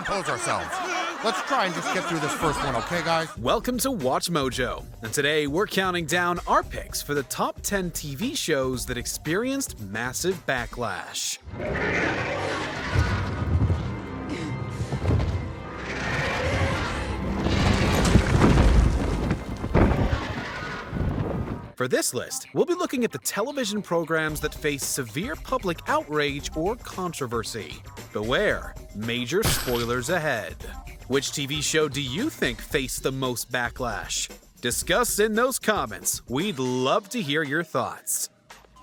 compose ourselves. Let's try and just get through this first one, okay, guys? Welcome to Watch Mojo, and today we're counting down our picks for the top 10 TV shows that experienced massive backlash. For this list, we'll be looking at the television programs that face severe public outrage or controversy. Beware, major spoilers ahead. Which TV show do you think faced the most backlash? Discuss in those comments. We'd love to hear your thoughts.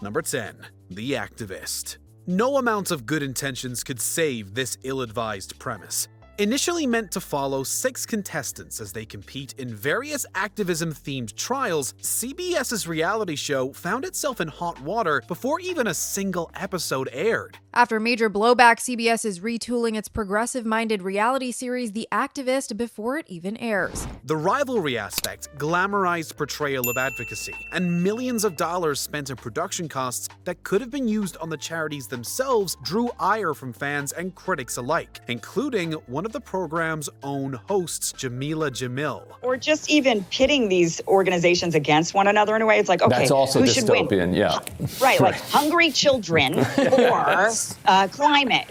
Number 10. The Activist. No amount of good intentions could save this ill-advised premise. Initially meant to follow 6 contestants as they compete in various activism-themed trials, CBS's reality show found itself in hot water before even a single episode aired. After major blowback, CBS is retooling its progressive-minded reality series The Activist before it even airs. The rivalry aspect, glamorized portrayal of advocacy, and millions of dollars spent in production costs that could have been used on the charities themselves drew ire from fans and critics alike, including one of the program's own hosts, Jamila Jamil. Or just even pitting these organizations against one another in a way. It's like, okay, that's also who dystopian, should win? Yeah. Right, like hungry children or climate,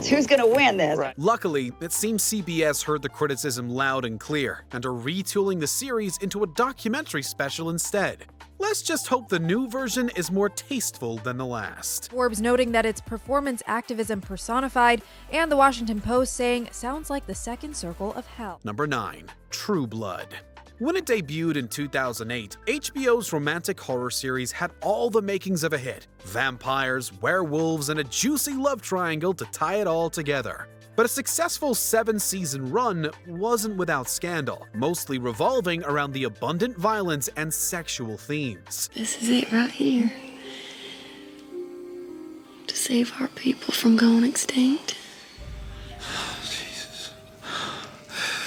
who's going to win this? Right. Luckily, it seems CBS heard the criticism loud and clear and are retooling the series into a documentary special instead. Let's just hope the new version is more tasteful than the last. Forbes noting that it's performance activism personified, and the Washington Post saying, sounds like the second circle of hell. Number 9. True Blood. When it debuted in 2008, HBO's romantic horror series had all the makings of a hit. Vampires, werewolves, and a juicy love triangle to tie it all together. But a successful 7-season run wasn't without scandal, mostly revolving around the abundant violence and sexual themes. This is it right here. To save our people from going extinct. Jesus.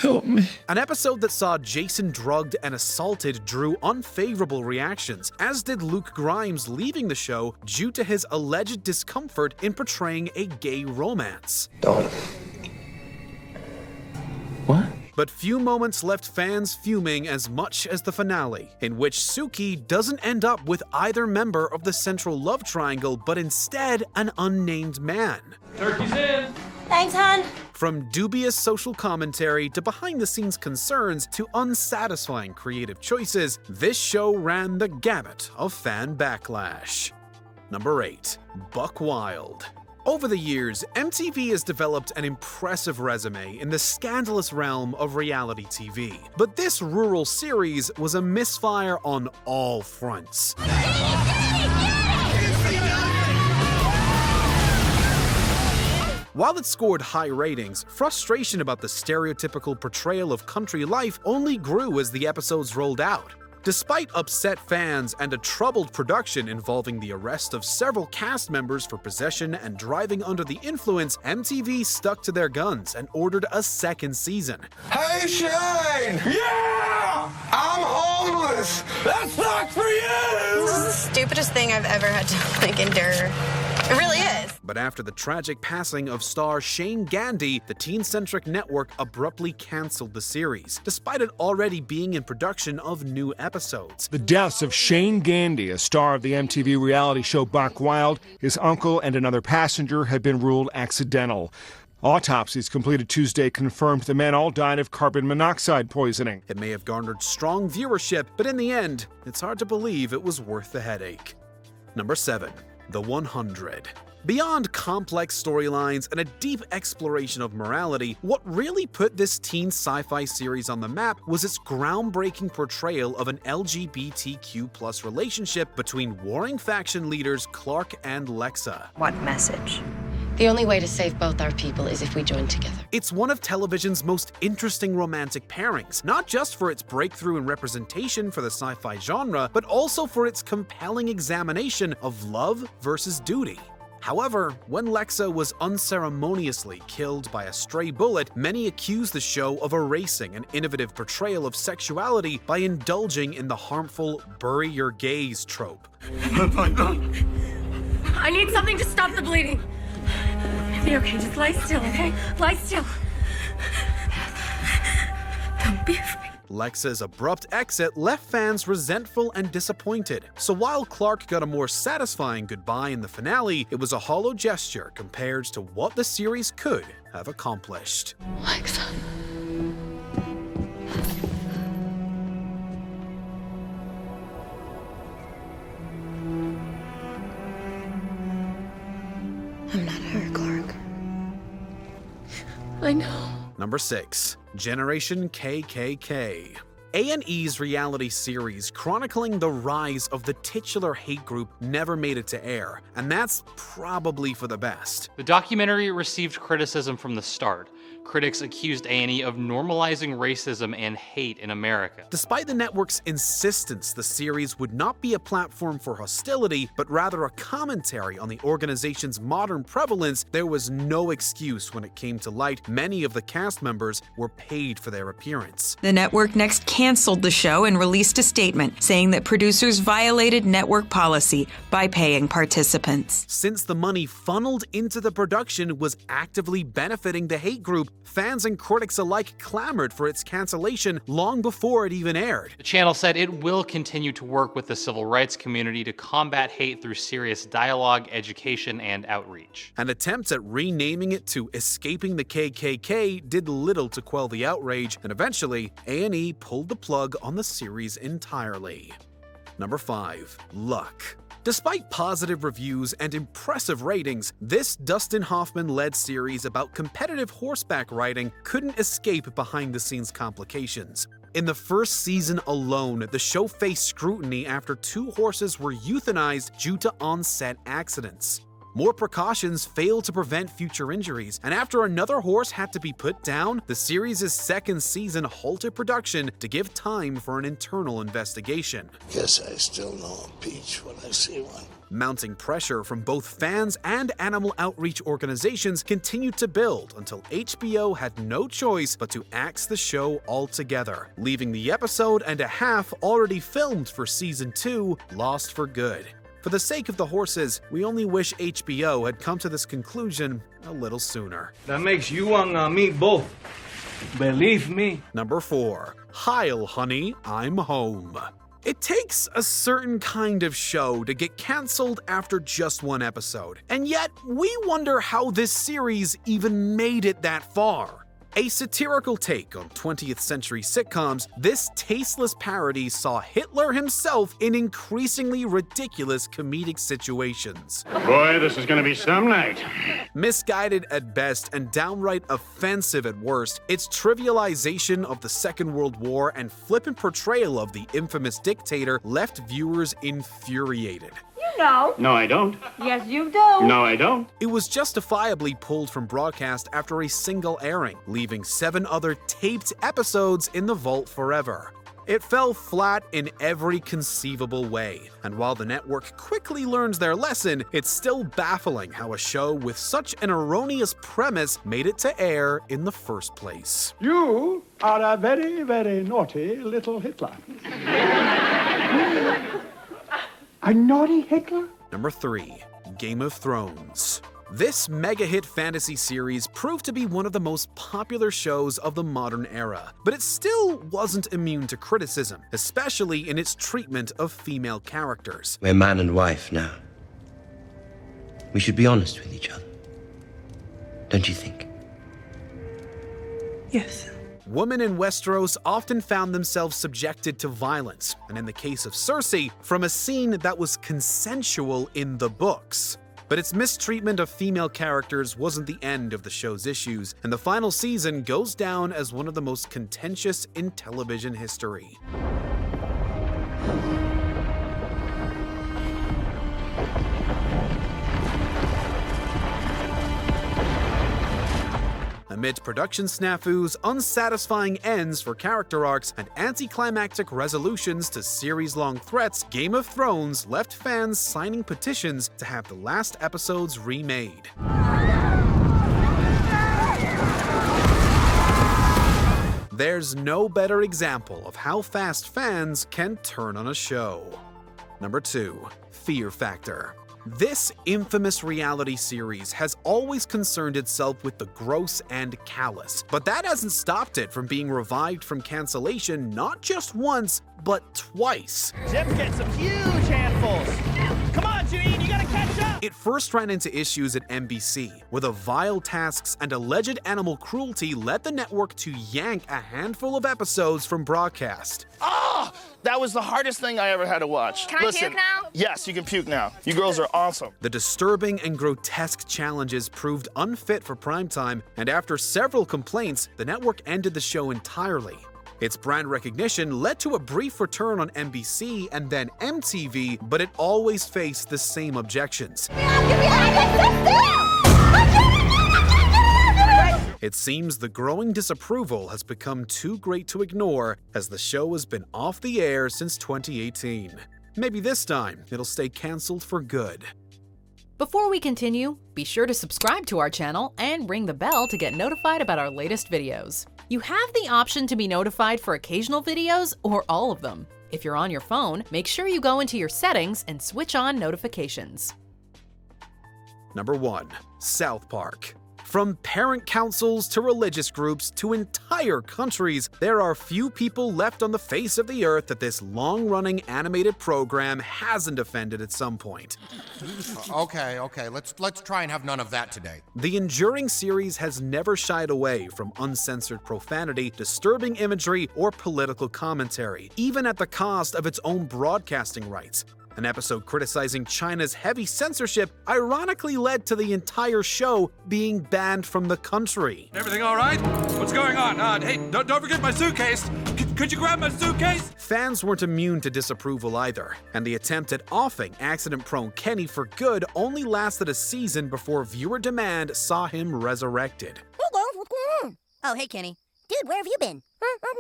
Help me. An episode that saw Jason drugged and assaulted drew unfavorable reactions, as did Luke Grimes leaving the show due to his alleged discomfort in portraying a gay romance. Don't. What? But few moments left fans fuming as much as the finale, in which Suki doesn't end up with either member of the central love triangle, but instead an unnamed man. Turkey's in! Thanks, hon. From dubious social commentary to behind-the-scenes concerns to unsatisfying creative choices, this show ran the gamut of fan backlash. Number 8. Buck Wild. Over the years, MTV has developed an impressive resume in the scandalous realm of reality TV. But this rural series was a misfire on all fronts. While it scored high ratings, frustration about the stereotypical portrayal of country life only grew as the episodes rolled out. Despite upset fans and a troubled production involving the arrest of several cast members for possession and driving under the influence, MTV stuck to their guns and ordered a second season. Hey, Shane! Yeah! I'm homeless! That sucks for you! This is the stupidest thing I've ever had to, endure. It really is. But after the tragic passing of star Shane Gandy, the teen-centric network abruptly canceled the series, despite it already being in production of new episodes. The deaths of Shane Gandy, a star of the MTV reality show Buck Wild, his uncle, and another passenger have been ruled accidental. Autopsies completed Tuesday confirmed the men all died of carbon monoxide poisoning. It may have garnered strong viewership, but in the end, it's hard to believe it was worth the headache. Number 7. The 100. Beyond complex storylines and a deep exploration of morality, what really put this teen sci-fi series on the map was its groundbreaking portrayal of an LGBTQ+ relationship between warring faction leaders Clark and Lexa. What message? The only way to save both our people is if we join together. It's one of television's most interesting romantic pairings, not just for its breakthrough in representation for the sci-fi genre, but also for its compelling examination of love versus duty. However, when Lexa was unceremoniously killed by a stray bullet, many accused the show of erasing an innovative portrayal of sexuality by indulging in the harmful bury your gaze trope. I need something to stop the bleeding. Be okay, just lie still, okay? Lie still. Don't be afraid. Lexa's abrupt exit left fans resentful and disappointed. So while Clark got a more satisfying goodbye in the finale, it was a hollow gesture compared to what the series could have accomplished. Lexa. I'm not her, Clark. I know. Number 6. Generation KKK. A&E's reality series chronicling the rise of the titular hate group never made it to air, and that's probably for the best. The documentary received criticism from the start. Critics accused A&E of normalizing racism and hate in America. Despite the network's insistence the series would not be a platform for hostility, but rather a commentary on the organization's modern prevalence, there was no excuse when it came to light many of the cast members were paid for their appearance. The network next canceled the show and released a statement saying that producers violated network policy by paying participants. Since the money funneled into the production was actively benefiting the hate group, fans and critics alike clamored for its cancellation long before it even aired. The channel said it will continue to work with the civil rights community to combat hate through serious dialogue, education, and outreach. And attempts at renaming it to Escaping the KKK did little to quell the outrage, and eventually, A&E pulled the plug on the series entirely. Number 5. Luck. Despite positive reviews and impressive ratings, this Dustin Hoffman-led series about competitive horseback riding couldn't escape behind-the-scenes complications. In the first season alone, the show faced scrutiny after 2 horses were euthanized due to on-set accidents. More precautions failed to prevent future injuries, and after another horse had to be put down, the series' second season halted production to give time for an internal investigation. Guess I still know a peach when I see one. Mounting pressure from both fans and animal outreach organizations continued to build until HBO had no choice but to axe the show altogether, leaving the episode and a half already filmed for season 2 lost for good. For the sake of the horses, we only wish HBO had come to this conclusion a little sooner. That makes you and me both. Believe me. Number 4. Heil, honey, I'm home. It takes a certain kind of show to get cancelled after just one episode, and yet we wonder how this series even made it that far. A satirical take on 20th century sitcoms, this tasteless parody saw Hitler himself in increasingly ridiculous comedic situations. Boy, this is gonna be some night. Misguided at best and downright offensive at worst, its trivialization of the Second World War and flippant portrayal of the infamous dictator left viewers infuriated. You know. No, I don't. Yes, you do. No, I don't. It was justifiably pulled from broadcast after a single airing, leaving 7 other taped episodes in the vault forever. It fell flat in every conceivable way, and while the network quickly learns their lesson, it's still baffling how a show with such an erroneous premise made it to air in the first place. You are a very, very naughty little Hitler. A naughty Hitler? Number 3. Game of Thrones. This mega-hit fantasy series proved to be one of the most popular shows of the modern era, but it still wasn't immune to criticism, especially in its treatment of female characters. We're man and wife now. We should be honest with each other. Don't you think? Yes. Women in Westeros often found themselves subjected to violence, and in the case of Cersei, from a scene that was consensual in the books. But its mistreatment of female characters wasn't the end of the show's issues, and the final season goes down as one of the most contentious in television history. Amid production snafus, unsatisfying ends for character arcs, and anticlimactic resolutions to series-long threats, Game of Thrones left fans signing petitions to have the last episodes remade. There's no better example of how fast fans can turn on a show. Number 2. Fear Factor. This infamous reality series has always concerned itself with the gross and callous, but that hasn't stopped it from being revived from cancellation not just once, but twice. Jim's getting some huge handfuls. Come on, Janine, you gotta catch up! It first ran into issues at NBC, where the vile tasks and alleged animal cruelty led the network to yank a handful of episodes from broadcast. Oh, that was the hardest thing I ever had to watch. Can I puke now? Yes, you can puke now. You girls are awesome. The disturbing and grotesque challenges proved unfit for primetime, and after several complaints, the network ended the show entirely. Its brand recognition led to a brief return on NBC and then MTV, but it always faced the same objections. It seems the growing disapproval has become too great to ignore, as the show has been off the air since 2018. Maybe this time it'll stay canceled for good. Before we continue, be sure to subscribe to our channel and ring the bell to get notified about our latest videos. You have the option to be notified for occasional videos or all of them. If you're on your phone, make sure you go into your settings and switch on notifications. Number 1. South Park. From parent councils to religious groups to entire countries, there are few people left on the face of the earth that this long-running animated program hasn't offended at some point. Okay, let's try and have none of that today. The enduring series has never shied away from uncensored profanity, disturbing imagery, or political commentary, even at the cost of its own broadcasting rights. An episode criticizing China's heavy censorship ironically led to the entire show being banned from the country. Everything all right? What's going on? Hey, don't forget my suitcase. Could you grab my suitcase? Fans weren't immune to disapproval either, and the attempt at offing accident-prone Kenny for good only lasted a season before viewer demand saw him resurrected. Hey guys, what's going on? Oh, hey Kenny. Dude, where have you been?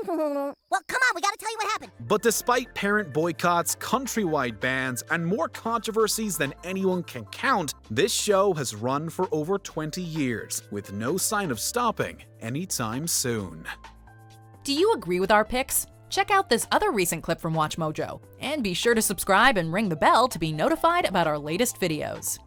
Well, come on, we gotta tell you what happened. But despite parent boycotts, countrywide bans, and more controversies than anyone can count, this show has run for over 20 years, with no sign of stopping anytime soon. Do you agree with our picks? Check out this other recent clip from WatchMojo, and be sure to subscribe and ring the bell to be notified about our latest videos.